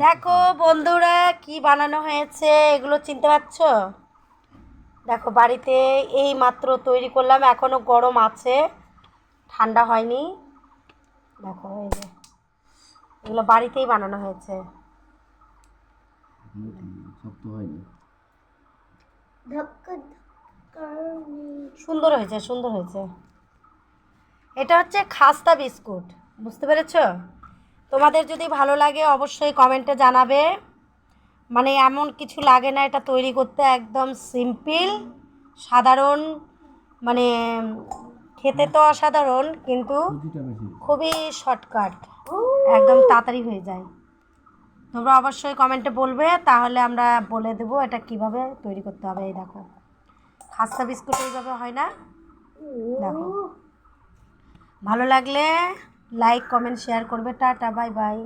দেখো বন্ধুরা কি বানানো হয়েছে, এগুলো চিনতে পারছো? দেখো বাড়িতে এই মাত্র তৈরি করলাম, এখনো গরম আছে, ঠান্ডা হয়নি। দেখো এই যে এগুলো বাড়িতেই বানানো হয়েছে। শক্ত হয়নি। সুন্দর হয়েছে, সুন্দর হয়েছে। এটা হচ্ছে খাস্তা বিস্কুট, বুঝতে পেরেছো? তোমাদের যদি ভালো লাগে অবশ্যই কমেন্টে জানাবে। মানে এমন কিছু লাগে না এটা তৈরি করতে, একদম সিম্পল, সাধারণ, মানে খেতে তো অসাধারণ কিন্তু সুজিটা বেশি। খুবই শর্টকাট, একদম তাড়াতাড়ি হয়ে যায়। তোমরা অবশ্যই কমেন্টে বলবে, তাহলে আমরা বলে দেবো এটা কিভাবে তৈরি করতে হবে। এই দেখো খাস্তা বিস্কুট এইভাবে হয় না, দেখো। ভালো লাগলে লাইক কমেন্ট শেয়ার করবে। Tata, bye bye.